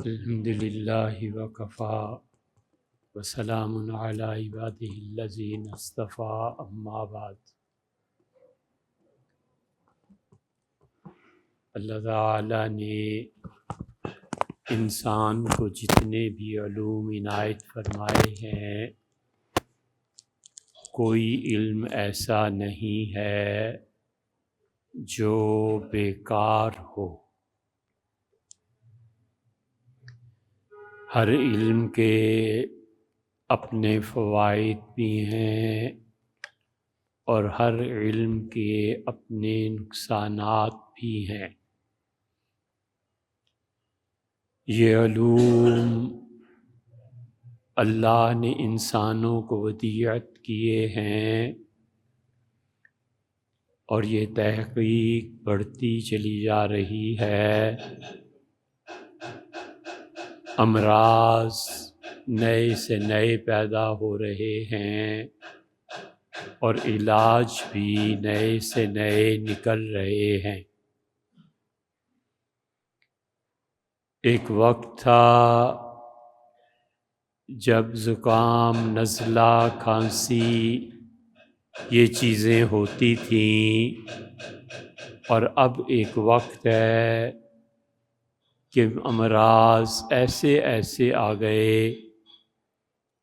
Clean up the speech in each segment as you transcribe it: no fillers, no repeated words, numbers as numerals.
الحمد للہ وکفا وسلام علی عبادہ الذین اصطفیٰ اما بعد۔ اللہ تعالیٰ نے انسان کو جتنے بھی علوم عنایت فرمائے ہیں، کوئی علم ایسا نہیں ہے جو بیکار ہو۔ ہر علم کے اپنے فوائد بھی ہیں اور ہر علم کے اپنے نقصانات بھی ہیں۔ یہ علوم اللہ نے انسانوں کو ودیعت کیے ہیں اور یہ تحقیق بڑھتی چلی جا رہی ہے۔ امراض نئے سے نئے پیدا ہو رہے ہیں اور علاج بھی نئے سے نئے نکل رہے ہیں۔ ایک وقت تھا جب زکام، نزلہ، کھانسی یہ چیزیں ہوتی تھیں، اور اب ایک وقت ہے کہ امراض ایسے آ گئے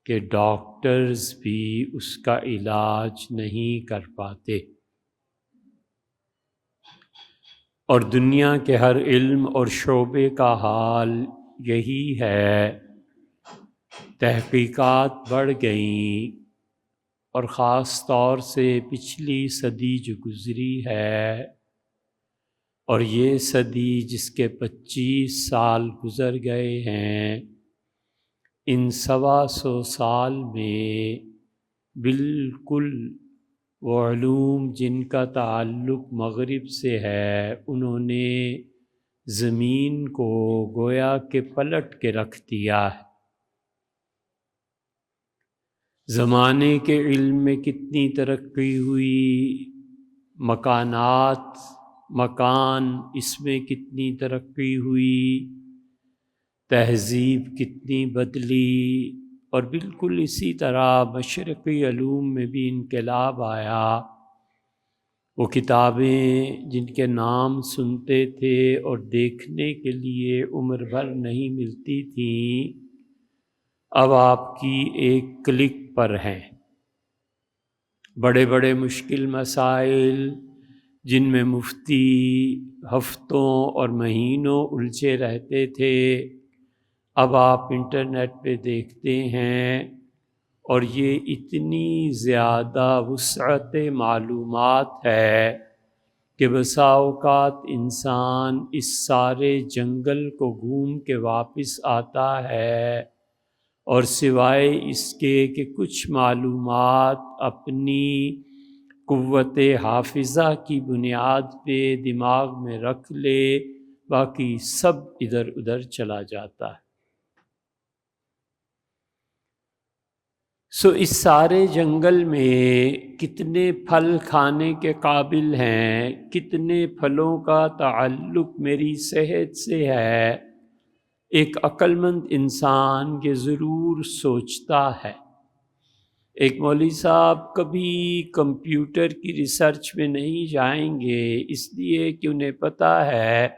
کہ ڈاکٹرز بھی اس کا علاج نہیں کر پاتے، اور دنیا کے ہر علم اور شعبے کا حال یہی ہے۔ تحقیقات بڑھ گئیں، اور خاص طور سے پچھلی صدی جو گزری ہے، اور یہ صدی جس کے 25 سال گزر گئے ہیں، ان 125 سال میں بالکل وہ علوم جن کا تعلق مغرب سے ہے، انہوں نے زمین کو گویا کہ پلٹ کے رکھ دیا ہے۔ زمانے کے علم میں کتنی ترقی ہوئی، مکان اس میں کتنی ترقی ہوئی، تہذیب کتنی بدلی، اور بالکل اسی طرح مشرقی علوم میں بھی انقلاب آیا۔ وہ کتابیں جن کے نام سنتے تھے اور دیکھنے کے لیے عمر بھر نہیں ملتی تھیں، اب آپ کی ایک کلک پر ہیں۔ بڑے بڑے مشکل مسائل جن میں مفتی ہفتوں اور مہینوں الجھے رہتے تھے، اب آپ انٹرنیٹ پہ دیکھتے ہیں، اور یہ اتنی زیادہ وسعت معلومات ہے کہ بسا اوقات انسان اس سارے جنگل کو گھوم کے واپس آتا ہے، اور سوائے اس کے کہ کچھ معلومات اپنی قوت حافظہ کی بنیاد پہ دماغ میں رکھ لے، باقی سب ادھر ادھر چلا جاتا ہے۔ اس سارے جنگل میں کتنے پھل کھانے کے قابل ہیں، کتنے پھلوں کا تعلق میری صحت سے ہے، ایک عقل مند انسان یہ ضرور سوچتا ہے۔ ایک مولوی صاحب کبھی کمپیوٹر کی ریسرچ میں نہیں جائیں گے، اس لیے کہ انہیں پتہ ہے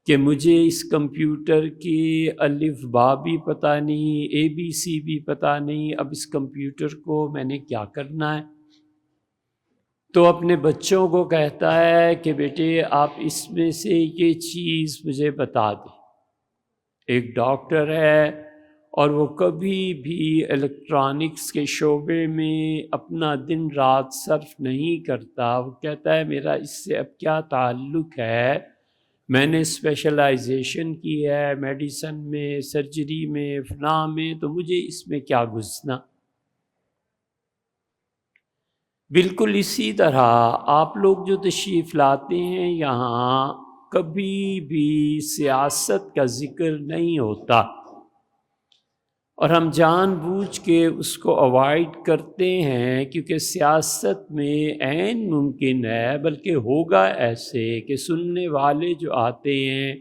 کہ مجھے اس کمپیوٹر کی الف با بھی پتہ نہیں، اے بی سی بھی پتہ نہیں، اب اس کمپیوٹر کو میں نے کیا کرنا ہے۔ تو اپنے بچوں کو کہتا ہے کہ بیٹے آپ اس میں سے یہ چیز مجھے بتا دیں۔ ایک ڈاکٹر ہے اور وہ کبھی بھی الیکٹرانکس کے شعبے میں اپنا دن رات صرف نہیں کرتا۔ وہ کہتا ہے میرا اس سے اب کیا تعلق ہے، میں نے اسپیشلائزیشن کی ہے میڈیسن میں، سرجری میں، فلاں میں، تو مجھے اس میں کیا گھسنا۔ بالکل اسی طرح آپ لوگ جو تشریف لاتے ہیں یہاں، کبھی بھی سیاست کا ذکر نہیں ہوتا، اور ہم جان بوجھ کے اس کو اوائڈ کرتے ہیں، کیونکہ سیاست میں عین ممکن ہے، بلکہ ہوگا ایسے کہ سننے والے جو آتے ہیں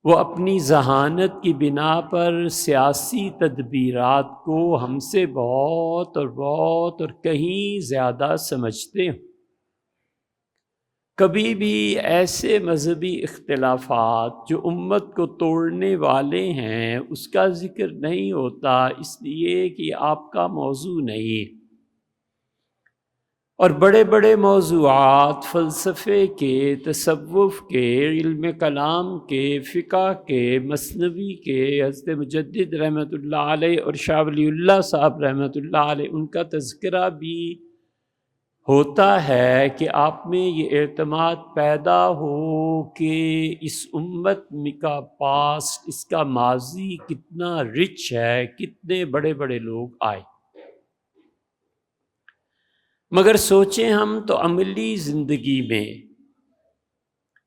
وہ اپنی ذہانت کی بنا پر سیاسی تدبیرات کو ہم سے بہت اور کہیں زیادہ سمجھتے ہیں۔ کبھی بھی ایسے مذہبی اختلافات جو امت کو توڑنے والے ہیں اس کا ذکر نہیں ہوتا، اس لیے کہ آپ کا موضوع نہیں۔ اور بڑے بڑے موضوعات فلسفے کے، تصوف کے، علم کلام کے، فقہ کے، مثنوی کے، حضرت مجدد رحمۃ اللہ علیہ اور شاہ ولی اللہ صاحب رحمۃ اللہ علیہ ان کا تذکرہ بھی ہوتا ہے کہ آپ میں یہ اعتماد پیدا ہو کہ اس امت کا پاسٹ، اس کا ماضی کتنا رچ ہے، کتنے بڑے بڑے لوگ آئے۔ مگر سوچیں ہم تو عملی زندگی میں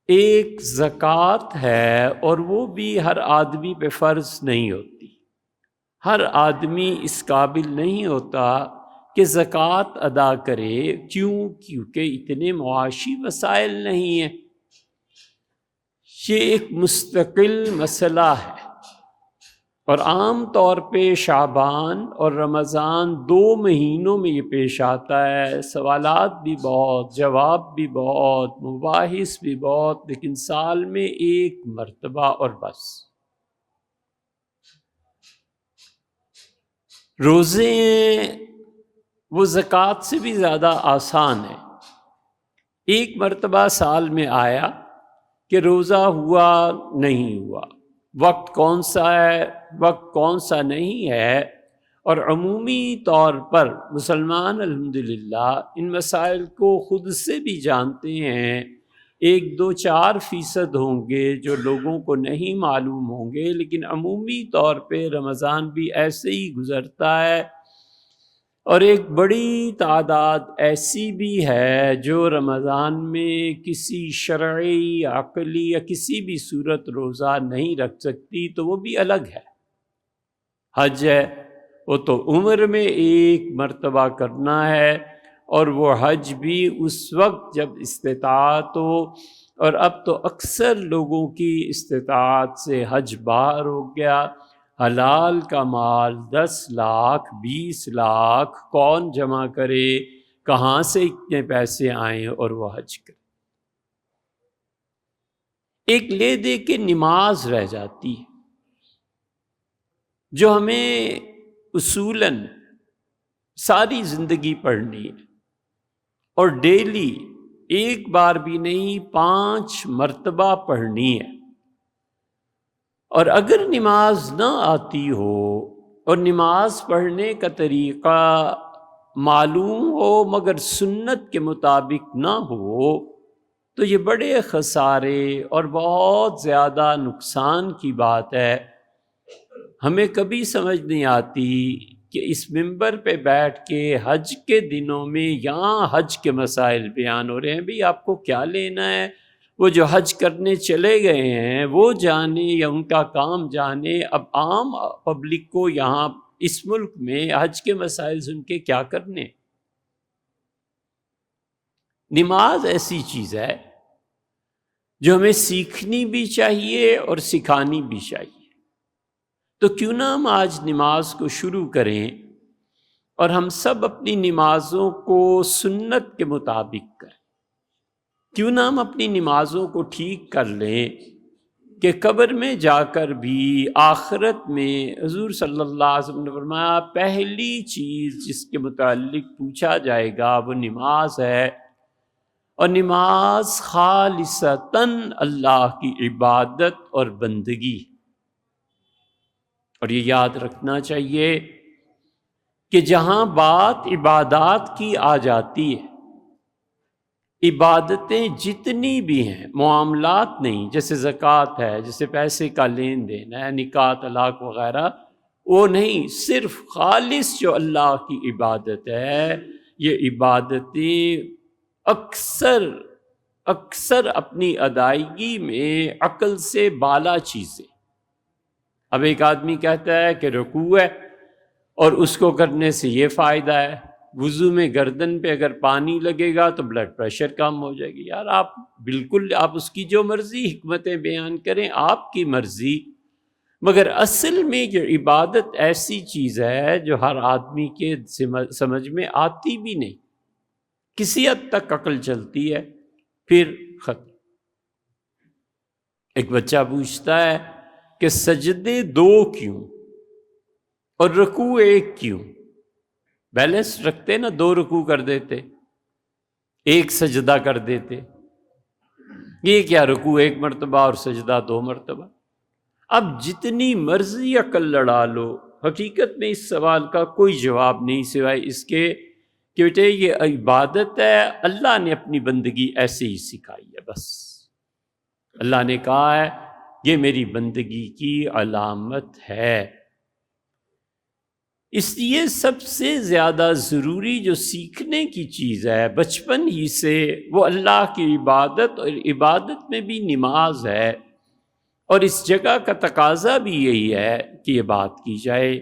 ایک زکوٰۃ ہے، اور وہ بھی ہر آدمی پہ فرض نہیں ہوتی۔ ہر آدمی اس قابل نہیں ہوتا کہ زکوٰۃ ادا کرے، کیونکہ اتنے معاشی وسائل نہیں ہیں۔ یہ ایک مستقل مسئلہ ہے، اور عام طور پہ شعبان اور رمضان 2 مہینوں میں یہ پیش آتا ہے۔ سوالات بھی بہت، جواب بھی بہت، مباحث بھی بہت، لیکن سال میں 1 مرتبہ اور بس۔ روزے وہ زکوٰۃ سے بھی زیادہ آسان ہے۔ 1 مرتبہ سال میں آیا کہ روزہ ہوا نہیں ہوا، وقت کون سا ہے، وقت کون سا نہیں ہے، اور عمومی طور پر مسلمان الحمدللہ ان مسائل کو خود سے بھی جانتے ہیں۔ 1-2-4% ہوں گے جو لوگوں کو نہیں معلوم ہوں گے، لیکن عمومی طور پہ رمضان بھی ایسے ہی گزرتا ہے، اور ایک بڑی تعداد ایسی بھی ہے جو رمضان میں کسی شرعی، عقلی یا کسی بھی صورت روزہ نہیں رکھ سکتی، تو وہ بھی الگ ہے۔ حج ہے، وہ تو عمر میں 1 مرتبہ کرنا ہے، اور وہ حج بھی اس وقت جب استطاعت ہو، اور اب تو اکثر لوگوں کی استطاعت سے حج باہر ہو گیا۔ حلال کا مال 10 لاکھ 20 لاکھ کون جمع کرے، کہاں سے اتنے پیسے آئیں اور وہ حج کرے؟ ایک لے دے کے نماز رہ جاتی ہے، جو ہمیں اصولاً ساری زندگی پڑھنی ہے، اور ڈیلی 1 بار بھی نہیں 5 مرتبہ پڑھنی ہے۔ اور اگر نماز نہ آتی ہو اور نماز پڑھنے کا طریقہ معلوم ہو مگر سنت کے مطابق نہ ہو، تو یہ بڑے خسارے اور بہت زیادہ نقصان کی بات ہے۔ ہمیں کبھی سمجھ نہیں آتی کہ اس منبر پہ بیٹھ کے حج کے دنوں میں یہاں حج کے مسائل بیان ہو رہے ہیں۔ بھی آپ کو کیا لینا ہے؟ وہ جو حج کرنے چلے گئے ہیں وہ جانے یا ان کا کام جانے، اب عام پبلک کو یہاں اس ملک میں حج کے مسائل سن کے کیا کرنے؟ نماز ایسی چیز ہے جو ہمیں سیکھنی بھی چاہیے اور سکھانی بھی چاہیے۔ تو کیوں نہ ہم آج نماز کو شروع کریں، اور ہم سب اپنی نمازوں کو سنت کے مطابق کریں۔ کیوں نہ ہم اپنی نمازوں کو ٹھیک کر لیں کہ قبر میں جا کر بھی آخرت میں حضور صلی اللہ علیہ وسلم نے فرمایا پہلی چیز جس کے متعلق پوچھا جائے گا وہ نماز ہے، اور نماز خالصتاً اللہ کی عبادت اور بندگی۔ اور یہ یاد رکھنا چاہیے کہ جہاں بات عبادات کی آ جاتی ہے، عبادتیں جتنی بھی ہیں، معاملات نہیں، جیسے زکوٰۃ ہے، جیسے پیسے کا لین دین ہے، نکاح طلاق وغیرہ، وہ نہیں، صرف خالص جو اللہ کی عبادت ہے، یہ عبادتیں اکثر اپنی ادائیگی میں عقل سے بالا چیزیں۔ اب ایک آدمی کہتا ہے کہ رکوع ہے اور اس کو کرنے سے یہ فائدہ ہے، وضو میں گردن پہ اگر پانی لگے گا تو بلڈ پریشر کم ہو جائے گی. یار آپ بالکل آپ اس کی جو مرضی حکمتیں بیان کریں، آپ کی مرضی، مگر اصل میں یہ عبادت ایسی چیز ہے جو ہر آدمی کے سمجھ میں آتی بھی نہیں، کسی حد تک عقل چلتی ہے پھر ختم. ایک بچہ پوچھتا ہے کہ سجدے 2 کیوں اور رکوع 1 کیوں؟ بیلنس رکھتے نا، 2 رکوع کر دیتے، 1 سجدہ کر دیتے. یہ کیا رکوع 1 مرتبہ اور سجدہ 2 مرتبہ؟ اب جتنی مرضی عقل لڑا لو، حقیقت میں اس سوال کا کوئی جواب نہیں سوائے اس کے کہ بیٹے یہ عبادت ہے، اللہ نے اپنی بندگی ایسے ہی سکھائی ہے. بس اللہ نے کہا ہے یہ میری بندگی کی علامت ہے. اس لیے سب سے زیادہ ضروری جو سیکھنے کی چیز ہے بچپن ہی سے، وہ اللہ کی عبادت، اور عبادت میں بھی نماز ہے. اور اس جگہ کا تقاضا بھی یہی ہے کہ یہ بات کی جائے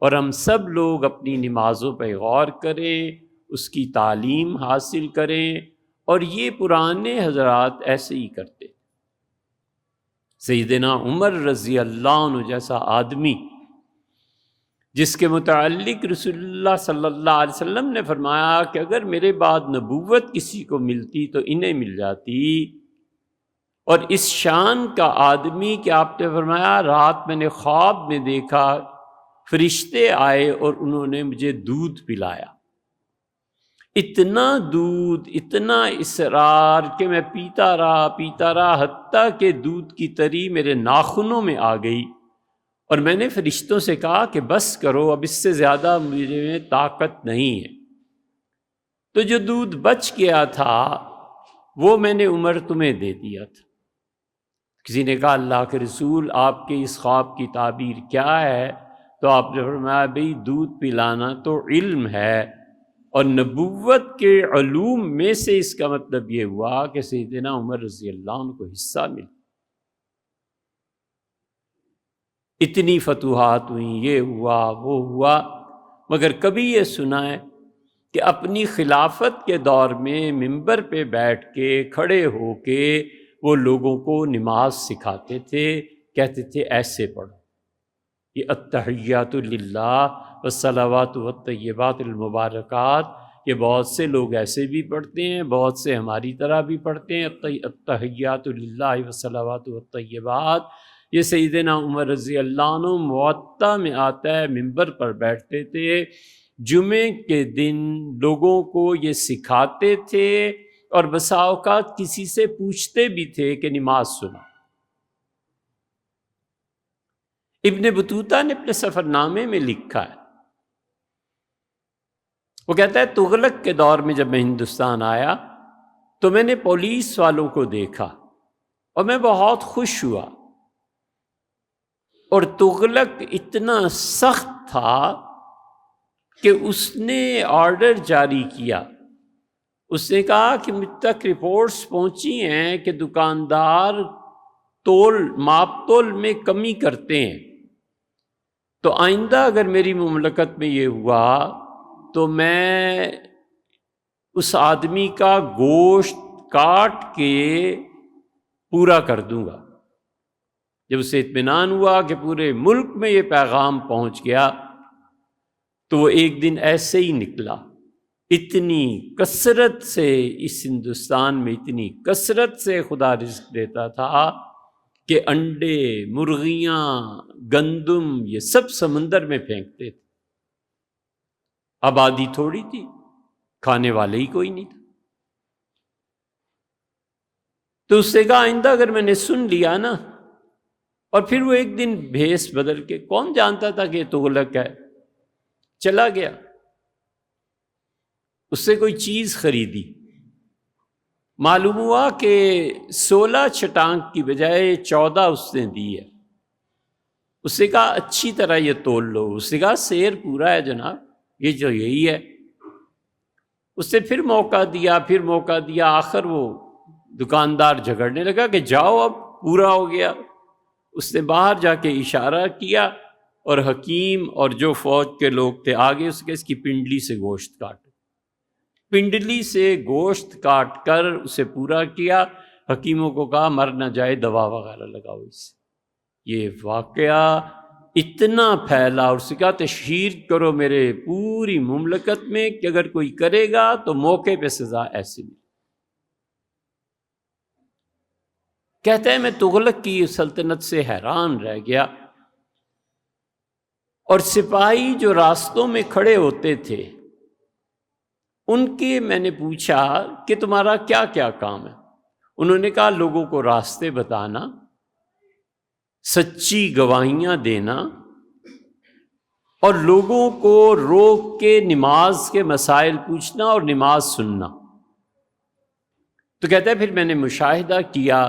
اور ہم سب لوگ اپنی نمازوں پہ غور کریں، اس کی تعلیم حاصل کریں. اور یہ پرانے حضرات ایسے ہی کرتے. سیدنا عمر رضی اللہ عنہ جیسا آدمی جس کے متعلق رسول اللہ صلی اللہ علیہ وسلم نے فرمایا کہ اگر میرے بعد نبوت کسی کو ملتی تو انہیں مل جاتی، اور اس شان کا آدمی کہ آپ نے فرمایا رات میں نے خواب میں دیکھا فرشتے آئے اور انہوں نے مجھے دودھ پلایا، اتنا دودھ، اتنا اصرار کہ میں پیتا رہا حتیٰ کہ دودھ کی تری میرے ناخنوں میں آ گئی. اور میں نے فرشتوں سے کہا کہ بس کرو، اب اس سے زیادہ مجھے میں طاقت نہیں ہے. تو جو دودھ بچ گیا تھا وہ میں نے عمر تمہیں دے دیا تھا. کسی نے کہا اللہ کے رسول آپ کے اس خواب کی تعبیر کیا ہے؟ تو آپ نے فرمایا بھئی دودھ پلانا تو علم ہے، اور نبوت کے علوم میں سے اس کا مطلب یہ ہوا کہ سیدنا عمر رضی اللہ عنہ کو حصہ ملا. اتنی فتوحات ہوئیں، یہ ہوا وہ ہوا، مگر کبھی یہ سنا ہے کہ اپنی خلافت کے دور میں منبر پہ بیٹھ کے کھڑے ہو کے وہ لوگوں کو نماز سکھاتے تھے، کہتے تھے ایسے پڑھو، یہ التحیات للہ والصلوات والطیبات المبارکات. یہ بہت سے لوگ ایسے بھی پڑھتے ہیں، بہت سے ہماری طرح بھی پڑھتے ہیں التحیات للہ والصلوات والطیبات. یہ سیدنا عمر رضی اللہ عنہ موطا میں آتا ہے، منبر پر بیٹھتے تھے، جمعے کے دن لوگوں کو یہ سکھاتے تھے، اور بسا اوقات کسی سے پوچھتے بھی تھے کہ نماز سنا. ابن بطوطہ نے اپنے سفر نامے میں لکھا ہے، وہ کہتا ہے تغلق کے دور میں جب میں ہندوستان آیا تو میں نے پولیس والوں کو دیکھا اور میں بہت خوش ہوا. اور تغلق اتنا سخت تھا کہ اس نے آرڈر جاری کیا. اس نے کہا کہ مجھ تک رپورٹس پہنچی ہیں کہ دکاندار ماپ تول میں کمی کرتے ہیں، تو آئندہ اگر میری مملکت میں یہ ہوا تو میں اس آدمی کا گوشت کاٹ کے پورا کر دوں گا. جب اسے اطمینان ہوا کہ پورے ملک میں یہ پیغام پہنچ گیا تو وہ ایک دن ایسے ہی نکلا. اتنی کثرت سے اس ہندوستان میں اتنی کثرت سے خدا رزق دیتا تھا کہ انڈے، مرغیاں، گندم یہ سب سمندر میں پھینکتے تھے. آبادی تھوڑی تھی، کھانے والے ہی کوئی نہیں تھا. تو اس سے کہا آئندہ اگر میں نے سن لیا نا، اور پھر وہ ایک دن بھیس بدل کے، کون جانتا تھا کہ یہ تغلق ہے، چلا گیا. اس سے کوئی چیز خریدی، معلوم ہوا کہ 16 چھٹانک کی بجائے 14 اس نے دی ہے. اس سے کہا اچھی طرح یہ تول لو. اس نے کہا سیر پورا ہے جناب، یہ جو یہی ہے. اس سے پھر موقع دیا، آخر وہ دکاندار جھگڑنے لگا کہ جاؤ اب پورا ہو گیا. اس نے باہر جا کے اشارہ کیا اور حکیم اور جو فوج کے لوگ تھے آگے اس کی پنڈلی سے گوشت کاٹو. پنڈلی سے گوشت کاٹ کر اسے پورا کیا، حکیموں کو کہا مر نہ جائے دوا وغیرہ لگاؤ اس سے۔ یہ واقعہ اتنا پھیلا اور اسے کہا تشہیر کرو میرے پوری مملکت میں کہ اگر کوئی کرے گا تو موقع پہ سزا ایسی ملے۔ کہتے ہیں میں تغلق کی سلطنت سے حیران رہ گیا، اور سپاہی جو راستوں میں کھڑے ہوتے تھے ان کے میں نے پوچھا کہ تمہارا کیا کیا کام ہے؟ انہوں نے کہا لوگوں کو راستے بتانا، سچی گواہیاں دینا، اور لوگوں کو روک کے نماز کے مسائل پوچھنا اور نماز سننا۔ تو کہتا ہے پھر میں نے مشاہدہ کیا،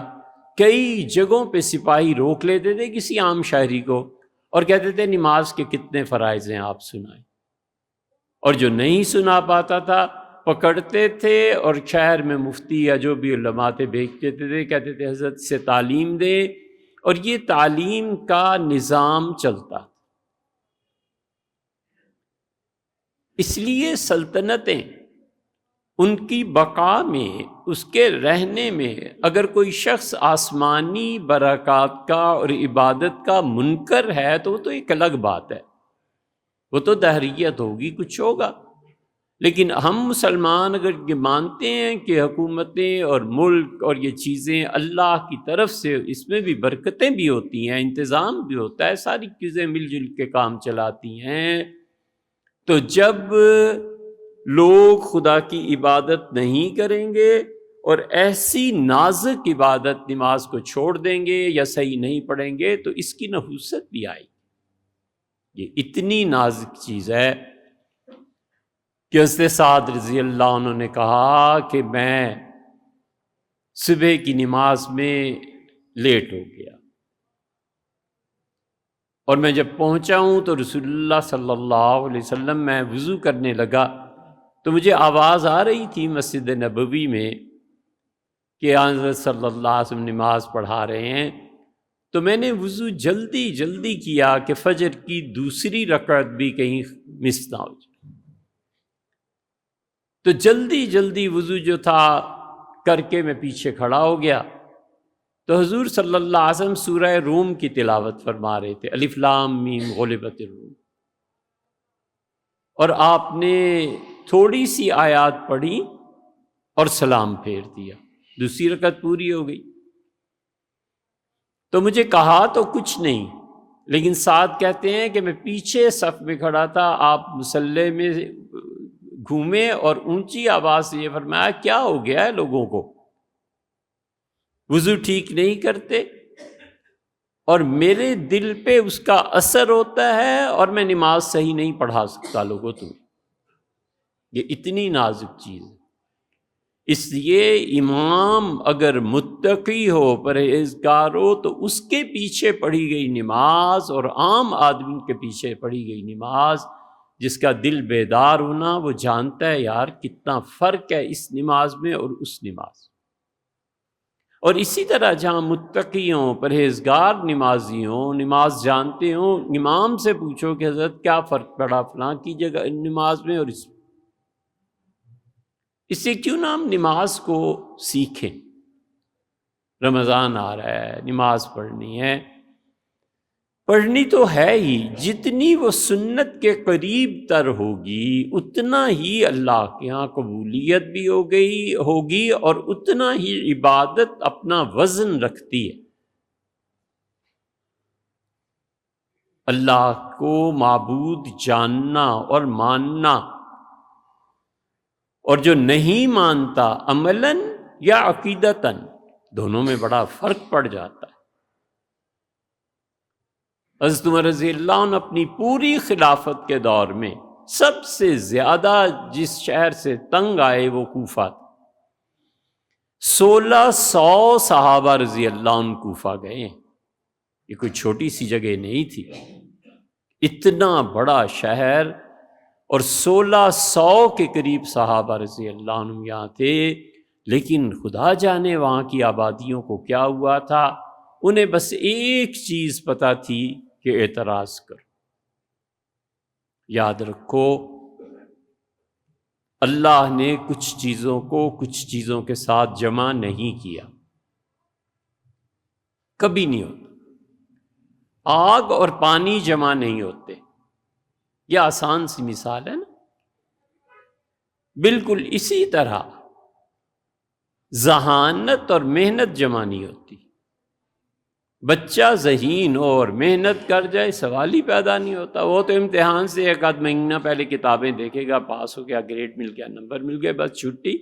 کئی جگہوں پہ سپاہی روک لیتے تھے کسی عام شہری کو اور کہتے تھے نماز کے کتنے فرائض ہیں آپ سنائیں، اور جو نہیں سنا پاتا تھا پکڑتے تھے اور شہر میں مفتی یا جو بھی علماء تھے بھیج دیتے تھے، کہتے تھے حضرت سے تعلیم دے، اور یہ تعلیم کا نظام چلتا۔ اس لیے سلطنتیں ان کی بقا میں، اس کے رہنے میں اگر کوئی شخص آسمانی برکات کا اور عبادت کا منکر ہے تو وہ تو ایک الگ بات ہے، وہ تو دہریت ہوگی، کچھ ہوگا۔ لیکن ہم مسلمان اگر یہ مانتے ہیں کہ حکومتیں اور ملک اور یہ چیزیں اللہ کی طرف سے، اس میں بھی برکتیں بھی ہوتی ہیں، انتظام بھی ہوتا ہے، ساری چیزیں مل جل کے کام چلاتی ہیں، تو جب لوگ خدا کی عبادت نہیں کریں گے اور ایسی نازک عبادت نماز کو چھوڑ دیں گے یا صحیح نہیں پڑھیں گے تو اس کی نحوست بھی آئی۔ یہ اتنی نازک چیز ہے کہ حضرت سعد رضی اللہ عنہ نے کہا کہ میں صبح کی نماز میں لیٹ ہو گیا، اور میں جب پہنچا ہوں تو رسول اللہ صلی اللہ علیہ وسلم، میں وضو کرنے لگا تو مجھے آواز آ رہی تھی مسجد نبوی میں کہ حضرت صلی اللہ علیہ وسلم نماز پڑھا رہے ہیں، تو میں نے وضو جلدی جلدی کیا کہ فجر کی دوسری رکعت بھی کہیں مس نہ ہو جائے، تو جلدی جلدی وضو جو تھا کر کے میں پیچھے کھڑا ہو گیا، تو حضور صلی اللہ علیہ وسلم سورہ روم کی تلاوت فرما رہے تھے، الف لام میم غلبت الروم، اور آپ نے تھوڑی سی آیات پڑھی اور سلام پھیر دیا، دوسری رکعت پوری ہو گئی۔ تو مجھے کہا تو کچھ نہیں، لیکن ساتھ کہتے ہیں کہ میں پیچھے صف میں کھڑا تھا، آپ مصلی میں گھومے اور اونچی آواز سے یہ فرمایا کیا ہو گیا ہے لوگوں کو، وضو ٹھیک نہیں کرتے، اور میرے دل پہ اس کا اثر ہوتا ہے اور میں نماز صحیح نہیں پڑھا سکتا لوگوں تمہیں۔ یہ اتنی نازک چیز ہے، اس لیے امام اگر متقی ہو، پرہیزگار ہو، تو اس کے پیچھے پڑھی گئی نماز اور عام آدمی کے پیچھے پڑھی گئی نماز، جس کا دل بیدار ہونا وہ جانتا ہے یار کتنا فرق ہے اس نماز میں اور اس نماز میں۔ اور اسی طرح جہاں متقی ہوں، پرہیزگار نمازی ہوں، نماز جانتے ہوں، امام سے پوچھو کہ حضرت کیا فرق پڑا فلاں کی جگہ نماز میں اور اس میں، اس سے کیوں نہ ہم نماز کو سیکھیں۔ رمضان آ رہا ہے، نماز پڑھنی ہے، پڑھنی تو ہے ہی، جتنی وہ سنت کے قریب تر ہوگی اتنا ہی اللہ کے ہاں قبولیت بھی ہوگی اور اتنا ہی عبادت اپنا وزن رکھتی ہے۔ اللہ کو معبود جاننا اور ماننا، اور جو نہیں مانتا عملاً یا عقیدتاً، دونوں میں بڑا فرق پڑ جاتا ہے۔ حضرت عمر رضی اللہ عنہ اپنی پوری خلافت کے دور میں سب سے زیادہ جس شہر سے تنگ آئے وہ کوفہ تھا۔ 1600 صحابہ رضی اللہ عنہ کوفہ گئے ہیں، یہ کوئی چھوٹی سی جگہ نہیں تھی، اتنا بڑا شہر، اور 1600 کے قریب صحابہ رضی اللہ عنہ یہاں تھے، لیکن خدا جانے وہاں کی آبادیوں کو کیا ہوا تھا، انہیں بس ایک چیز پتہ تھی کہ اعتراض کرو۔ یاد رکھو اللہ نے کچھ چیزوں کو کچھ چیزوں کے ساتھ جمع نہیں کیا، کبھی نہیں ہوتا۔ آگ اور پانی جمع نہیں ہوتے، یہ آسان سی مثال ہے نا۔ بالکل اسی طرح ذہانت اور محنت جمع نہیں ہوتی۔ بچہ ذہین ہو اور محنت کر جائے سوال ہی پیدا نہیں ہوتا۔ وہ تو امتحان سے ایک آدھ مہینہ پہلے کتابیں دیکھے گا، پاس ہو گیا، گریڈ مل گیا، نمبر مل گئے، بس چھٹی۔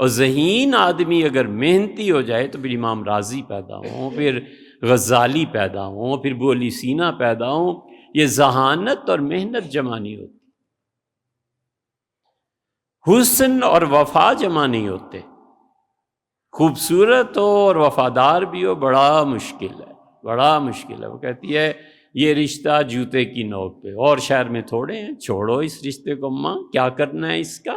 اور ذہین آدمی اگر محنتی ہو جائے تو پھر امام رازی پیدا ہوں، پھر غزالی پیدا ہوں، پھر ابو علی سینا پیدا ہوں، یہ ذہانت اور محنت جمع نہیں ہوتی۔ حسن اور وفا جمع نہیں ہوتے۔ خوبصورت ہو اور وفادار بھی ہو، بڑا مشکل ہے، بڑا مشکل ہے۔ وہ کہتی ہے یہ رشتہ جوتے کی نوک پہ، اور شہر میں تھوڑے ہیں، چھوڑو اس رشتے کو، ماں کیا کرنا ہے اس کا۔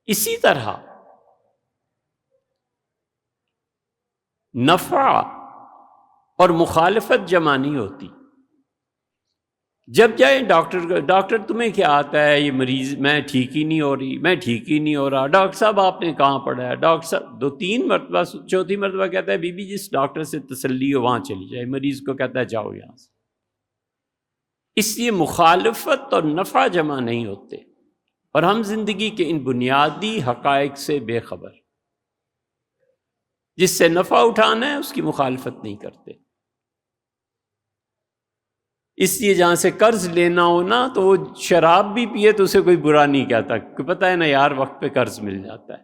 اسی طرح نفع اور مخالفت جمع نہیں ہوتی۔ جب جائیں ڈاکٹر تمہیں کیا آتا ہے، یہ مریض میں ٹھیک ہی نہیں ہو رہی، میں ٹھیک ہی نہیں ہو رہا، ڈاکٹر صاحب آپ نے کہاں پڑھا ہے، ڈاکٹر صاحب 2-3 مرتبہ، چوتھی مرتبہ کہتا ہے بی بی جس ڈاکٹر سے تسلی ہو وہاں چلی جائے، مریض کو کہتا ہے جاؤ یہاں سے۔ اس لیے مخالفت اور نفع جمع نہیں ہوتے، اور ہم زندگی کے ان بنیادی حقائق سے بے خبر۔ جس سے نفع اٹھانا ہے اس کی مخالفت نہیں کرتے۔ اس لیے جہاں سے قرض لینا ہو نا تو وہ شراب بھی پیے تو اسے کوئی برا نہیں کہتا، کہ پتہ ہے نا یار وقت پہ قرض مل جاتا ہے۔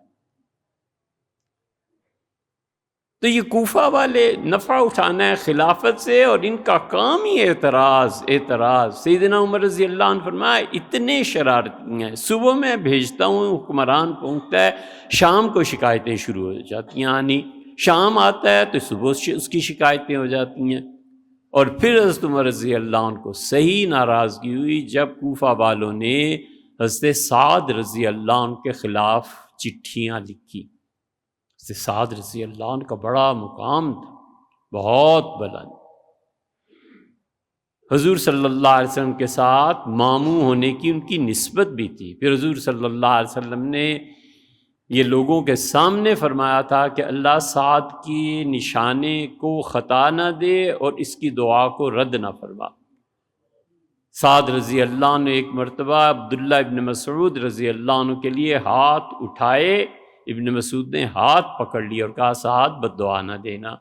تو یہ کوفہ والے نفع اٹھانا ہے خلافت سے، اور ان کا کام ہی اعتراض۔ سیدنا عمر رضی اللہ عنہ فرمایا اتنے شرارتی ہیں، صبح میں بھیجتا ہوں حکمران پہنچتا ہے، شام کو شکایتیں شروع ہو جاتی ہیں، یعنی شام آتا ہے تو صبح اس کی شکایتیں ہو جاتی ہیں۔ اور پھر حضرت عمر رضی اللہ عنہ کو صحیح ناراضگی ہوئی جب کوفہ والوں نے حضرت سعد رضی اللہ عنہ کے خلاف چٹھیاں لکھی۔ حضرت سعد رضی اللہ عنہ کا بڑا مقام تھا، بہت بلند، حضور صلی اللہ علیہ وسلم کے ساتھ ماموں ہونے کی ان کی نسبت بھی تھی۔ پھر حضور صلی اللہ علیہ وسلم نے یہ لوگوں کے سامنے فرمایا تھا کہ اللہ سعد کی نشانے کو خطا نہ دے اور اس کی دعا کو رد نہ فرما۔ سعد رضی اللہ عنہ ایک مرتبہ عبداللہ ابن مسعود رضی اللہ عنہ کے لیے ہاتھ اٹھائے، ابن مسعود نے ہاتھ پکڑ لیا اور کہا سعد بد دعا نہ دینا،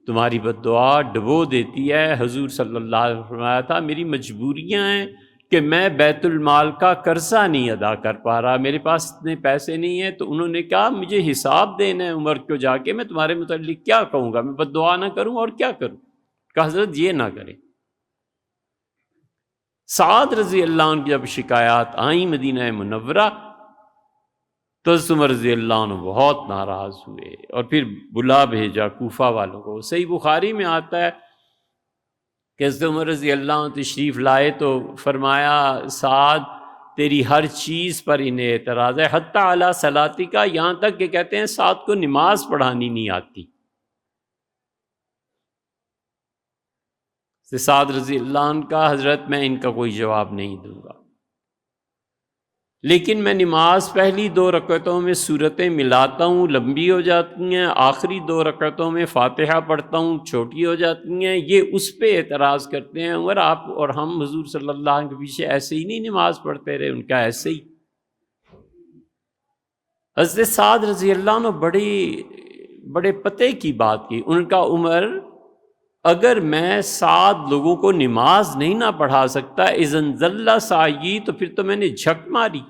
تمہاری بد دعا ڈبو دیتی ہے۔ حضور صلی اللہ علیہ وسلم فرمایا تھا میری مجبوریاں ہیں کہ میں بیت المال کا قرضہ نہیں ادا کر پا رہا، میرے پاس اتنے پیسے نہیں ہیں۔ تو انہوں نے کہا مجھے حساب دینا ہے عمر کو جا کے، میں تمہارے متعلق کیا کہوں گا، میں بد دعا نہ کروں اور کیا کروں؟ کہ حضرت یہ نہ کریں۔ سعد رضی اللہ عنہ کی جب شکایات آئیں مدینہ منورہ تو حضرت عمر رضی اللہ عنہ بہت ناراض ہوئے اور پھر بلا بھیجا کوفہ والوں کو۔ صحیح بخاری میں آتا ہے کہ حضرت عمر رضی اللہ عنہ تشریف لائے تو فرمایا سعد تیری ہر چیز پر انہیں اعتراض ہے، حتیٰ علی صلاتی کا، یہاں تک کہ کہتے ہیں سعد کو نماز پڑھانی نہیں آتی۔ سعد رضی اللہ عنہ کا حضرت میں ان کا کوئی جواب نہیں دوں گا، لیکن میں نماز پہلی 2 رکعتوں میں سورتیں ملاتا ہوں، لمبی ہو جاتی ہیں، آخری 2 رکعتوں میں فاتحہ پڑھتا ہوں، چھوٹی ہو جاتی ہیں۔ یہ اس پہ اعتراض کرتے ہیں عمر آپ اور ہم حضور صلی اللہ علیہ وسلم کے پیچھے ایسے ہی نہیں نماز پڑھتے رہے، ان کا ایسے ہی۔ حضرت سعد رضی اللہ عنہ بڑے پتے کی بات کی، ان کا عمر اگر میں 7 لوگوں کو نماز نہیں نہ پڑھا سکتا اذن ذل سعی، تو پھر تو میں نے جھک ماری،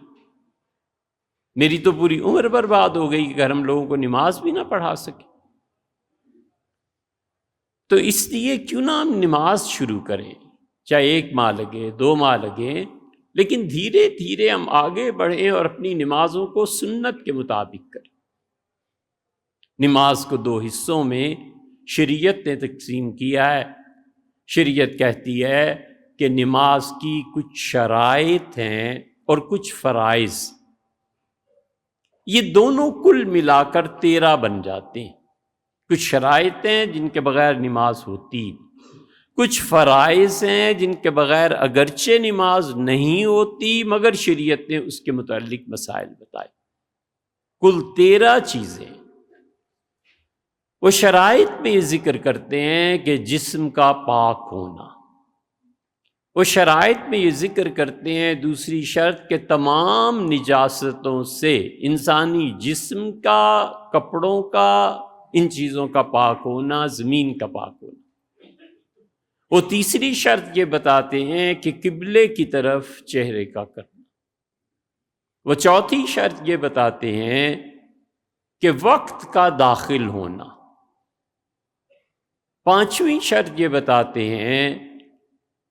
میری تو پوری عمر برباد ہو گئی کہ اگر ہم لوگوں کو نماز بھی نہ پڑھا سکے۔ تو اس لیے کیوں نہ ہم نماز شروع کریں، چاہے 1 ماہ لگے 2 ماہ لگے، لیکن دھیرے دھیرے ہم آگے بڑھیں اور اپنی نمازوں کو سنت کے مطابق کریں۔ نماز کو 2 حصوں میں شریعت نے تقسیم کیا ہے۔ شریعت کہتی ہے کہ نماز کی کچھ شرائط ہیں اور کچھ فرائض، یہ دونوں کل ملا کر 13 بن جاتے ہیں۔ کچھ شرائط ہیں جن کے بغیر نماز ہوتی، کچھ فرائض ہیں جن کے بغیر اگرچہ نماز نہیں ہوتی مگر شریعت نے اس کے متعلق مسائل بتائے۔ کل 13 چیزیں وہ شرائط میں یہ ذکر کرتے ہیں کہ جسم کا پاک ہونا، وہ شرائط میں یہ ذکر کرتے ہیں دوسری شرط کہ تمام نجاستوں سے انسانی جسم کا، کپڑوں کا، ان چیزوں کا پاک ہونا، زمین کا پاک ہونا۔ وہ تیسری شرط یہ بتاتے ہیں کہ قبلے کی طرف چہرے کا کرنا۔ وہ چوتھی شرط یہ بتاتے ہیں کہ وقت کا داخل ہونا۔ پانچویں شرط یہ بتاتے ہیں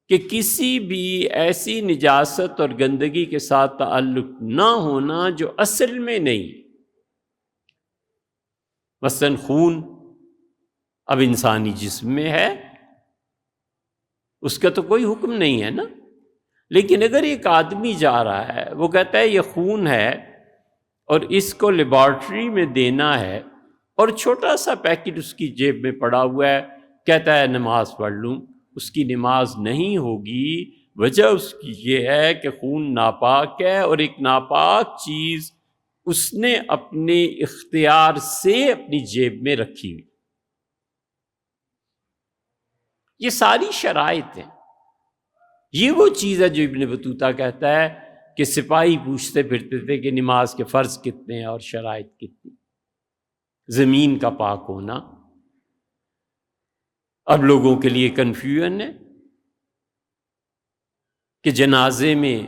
کہ کسی بھی ایسی نجاست اور گندگی کے ساتھ تعلق نہ ہونا جو اصل میں نہیں، مثلاً خون اب انسانی جسم میں ہے، اس کا تو کوئی حکم نہیں ہے نا، لیکن اگر ایک آدمی جا رہا ہے، وہ کہتا ہے یہ خون ہے اور اس کو لیبارٹری میں دینا ہے، اور چھوٹا سا پیکٹ اس کی جیب میں پڑا ہوا ہے، کہتا ہے نماز پڑھ لوں، اس کی نماز نہیں ہوگی۔ وجہ اس کی یہ ہے کہ خون ناپاک ہے، اور ایک ناپاک چیز اس نے اپنے اختیار سے اپنی جیب میں رکھی ہوئی۔ یہ ساری شرائط ہیں۔ یہ وہ چیز ہے جو ابن بطوطہ کہتا ہے کہ سپاہی پوچھتے پھرتے تھے کہ نماز کے فرض کتنے ہیں اور شرائط کتنی۔ زمین کا پاک ہونا اب لوگوں کے لیے کنفیوژن ہے کہ جنازے میں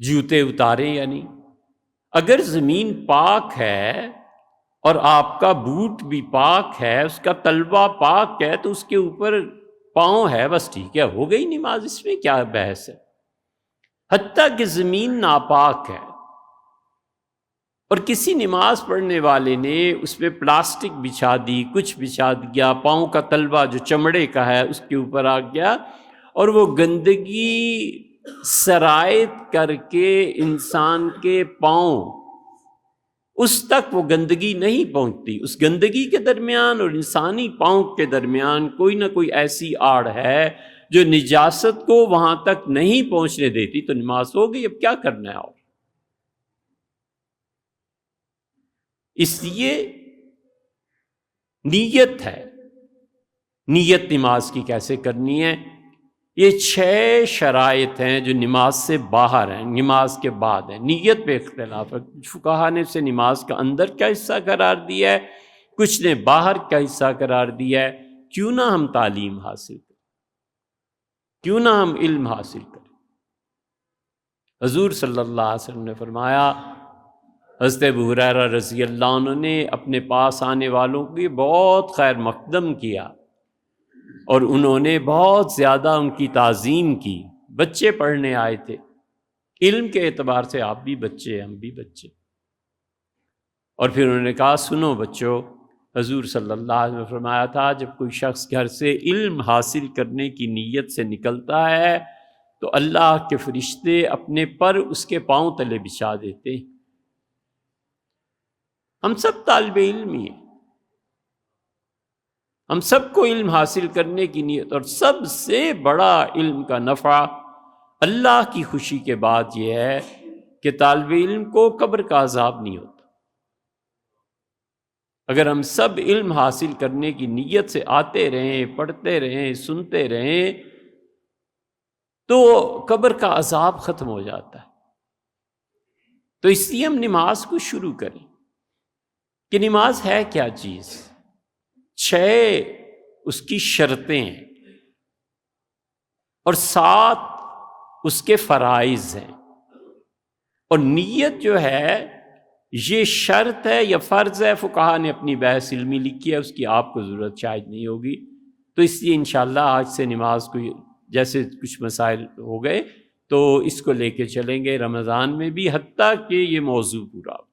جوتے اتاریں یا نہیں۔ اگر زمین پاک ہے اور آپ کا بوٹ بھی پاک ہے، اس کا تلوا پاک ہے، تو اس کے اوپر پاؤں ہے، بس ٹھیک ہے، ہو گئی نماز، اس میں کیا بحث ہے۔ حتیٰ کہ زمین ناپاک ہے اور کسی نماز پڑھنے والے نے اس پہ پلاسٹک بچھا دی، کچھ بچھا دیا، پاؤں کا تلوا جو چمڑے کا ہے اس کے اوپر آ گیا، اور وہ گندگی سرایت کر کے انسان کے پاؤں اس تک وہ گندگی نہیں پہنچتی، اس گندگی کے درمیان اور انسانی پاؤں کے درمیان کوئی نہ کوئی ایسی آڑ ہے جو نجاست کو وہاں تک نہیں پہنچنے دیتی، تو نماز ہو گئی، اب کیا کرنا ہے اور۔ اس لیے نیت ہے، نیت نماز کی کیسے کرنی ہے، یہ 6 شرائط ہیں جو نماز سے باہر ہیں، نماز کے بعد ہیں۔ نیت پہ اختلاف ہے، کچھ فقہا نے اسے نماز کا اندر کا حصہ قرار دیا ہے، کچھ نے باہر کا حصہ قرار دیا ہے۔ کیوں نہ ہم تعلیم حاصل کریں، کیوں نہ ہم علم حاصل کریں۔ حضور صلی اللہ علیہ وسلم نے فرمایا، حضرت ابو ہریرہ رضی اللہ عنہ نے اپنے پاس آنے والوں کی بہت خیر مقدم کیا اور انہوں نے بہت زیادہ ان کی تعظیم کی۔ بچے پڑھنے آئے تھے، علم کے اعتبار سے آپ بھی بچے، ہم بھی بچے، اور پھر انہوں نے کہا سنو بچوں، حضور صلی اللہ علیہ وسلم نے فرمایا تھا جب کوئی شخص گھر سے علم حاصل کرنے کی نیت سے نکلتا ہے تو اللہ کے فرشتے اپنے پر اس کے پاؤں تلے بچھا دیتے ہیں۔ ہم سب طالب علم ہی ہیں، ہم سب کو علم حاصل کرنے کی نیت، اور سب سے بڑا علم کا نفع اللہ کی خوشی کے بعد یہ ہے کہ طالب علم کو قبر کا عذاب نہیں ہوتا۔ اگر ہم سب علم حاصل کرنے کی نیت سے آتے رہیں، پڑھتے رہیں، سنتے رہیں، تو قبر کا عذاب ختم ہو جاتا ہے۔ تو اس لیے ہم نماز کو شروع کریں کہ نماز ہے کیا چیز۔ 6 اس کی شرطیں ہیں اور 7 اس کے فرائض ہیں، اور نیت جو ہے یہ شرط ہے یا فرض ہے، فقہا نے اپنی بحث علمی لکھی ہے، اس کی آپ کو ضرورت شاید نہیں ہوگی، تو اس لیے انشاءاللہ آج سے نماز کو جیسے کچھ مسائل ہو گئے تو اس کو لے کے چلیں گے رمضان میں بھی، حتیٰ کہ یہ موضوع پورا ہو۔